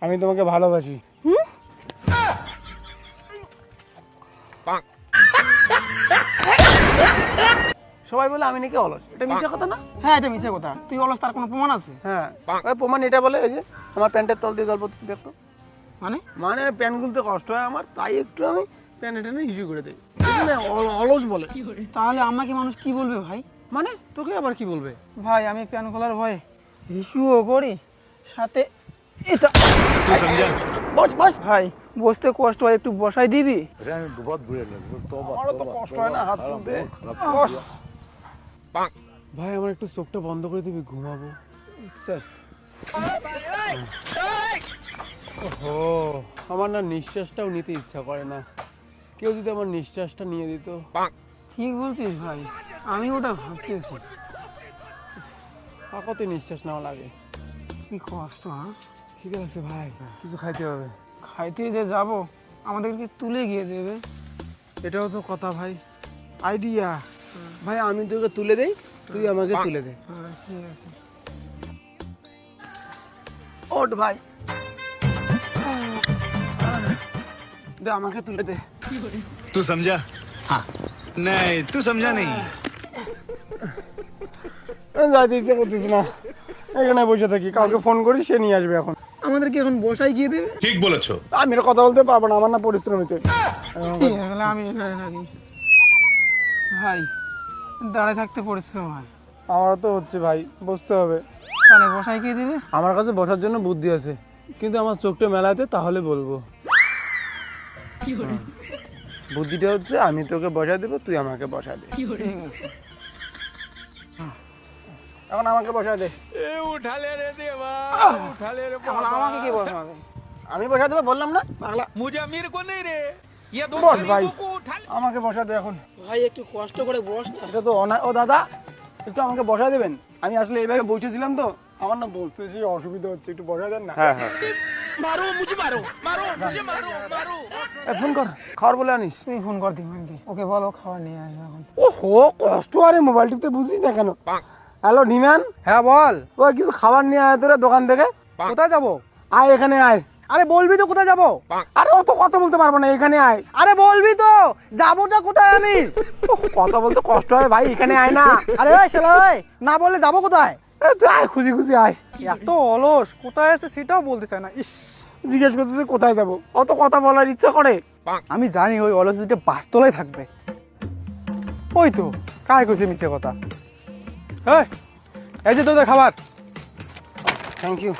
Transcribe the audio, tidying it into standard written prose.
আমি তোমাকে ভালোবাসি। সবাই বলে আমি নাকি অলস, এটা মিথ্যা কথা না? হ্যাঁ এটা মিথ্যে কথা। তুই অলস তার কোনো প্রমাণ আছে? হ্যাঁ ওই প্রমাণ এটা বলে এই যে আমার প্যান্টের তল দিয়ে জল পড়তেছে দেখতো। মানে মানে প্যান্ট খুলতে কষ্ট হয় আমার, তাই একটু আমি প্যান্ট টেনে ইস্যু করে দিই। অলস বলে। তাহলে আমাকে মানুষ কি বলবে ভাই? মানে তোকে আবার কি বলবে? ভাই আমি প্যান খোলার ভয়ে ইস্যুও করি, সাথে এটা বস বস। ভাই বসতে কষ্ট হয়, একটু বসাই দিবি? আমারও তো কষ্ট হয় না হাত তুলতে। বস। ভাই আমার একটু চোখটা বন্ধ করে দিবি, ঘুমাবো। স্যার ও আমার না নিঃশ্বাসটাও নিতে ইচ্ছা করে না, কেউ যদি আমার নিঃশ্বাসটা নিয়ে দিত। ঠিক বলছিস ভাই, আমি ওটা ভাবতেছি। পাকতে নিঃশ্বাস নেওয়া লাগে। কি কষ্ট। হ্যাঁ ঠিক আছে ভাই, কিছু খাইতে হবে। খাইতে যে যাবো আমাদেরকে তুলে গিয়ে দেবে। এটাও তো কথা ভাই, আইডিয়া। ভাই আমি তোকে তুলে দেই, তুই আমাকে তুলে দে। হ্যাঁ ঠিক আছে। ওঠ ভাই, দে আমাকে তুলে দে। तू समझा? हाँ नहीं तू समझा नहीं। যাইতে ইচ্ছে করতেছি না, এখানে বসে থাকি। কাউকে ফোন করি, সে নিয়ে আসবে। এখন আমাদেরকে এখন বসাই গিয়ে দেবে? ठीक बोलेছো। আমি আর কথা বলতে পারবো না, আমার না পরিশ্রম হয়েছে। ঠিক আছে আমি এখানে থাকি। ভাই দাঁড়ায় থাকতে পরিশ্রম হয়। আমারও তো হচ্ছে ভাই, বসতে হবে। তাহলে বসাই গিয়ে দেবে? আমার কাছে বসার জন্য বুদ্ধি আছে, কিন্তু আমার চোখটা মেলাতে, তাহলে বলবো। বুদ্ধিটা হচ্ছে আমি তোকে বসা দেবো, তুই আমাকে বসা দে। ঠিক আছে। এখন আমাকে বসা দে। उठाले रे देवा, उठाले रे এখন আমাকে কি বসাবে? আমি বসা দেবো বললাম না পাগলা। मुझे मेरे को नहीं रे, ये दो বস ভাই, गरीबों को उठा ले। আমাকে বসা দে এখন। ভাই একটু কষ্ট করে বস না। এটা তো অনায়। ও দাদা, একটু আমাকে বসা দেবেন? আমি আসলে এইভাবে বসেছিলাম তো, আমার না বসতে সেই অসুবিধা হচ্ছে, একটু বসা দেন না। হ্যাঁ হ্যাঁ मारो मुझे, मारो मारो मुझे, मारो मारो। ফোন কর, খাবার বলে আনিস। তুই ফোন কর দিমানকে, ওকে বলো খাবার নিয়ে আসবে এখন। ওহো কষ্ট, আরে মোবাইল টিপতে বুঝিস না কেন? হ্যালো ডিম্যান, হ্যাঁ বল। ওই কিছু খাবার নিয়ে আয় তোরা দোকান থেকে। কোথায় যাবো? আয় এখানে আয়। আরে বলবি তো কোথায় যাবো? আরে অত কথা বলতে পারবো না, এখানে আয়। আরে বলবি তো, যাবোটা কোথায় আমি? ওহ, কথা বলতে কষ্ট হয় ভাই, এখানে আয় না। আরে ওই শালা ওই, না বললে যাবো কোথায়? এ, তুই আয়, খুশি খুশি আয়। এত অলস, কোথায় আছে সেটাও বলতে চায় না। ইস, জিজ্ঞেস করতেছে কোথায় যাবো, অত কথা বলার ইচ্ছা করে? আমি জানি ওই অলস দুটো বাসতলায় থাকবে। ওই তো কায় কইছে মিছে কথা। এই যে তোদের খাবার। Thank you.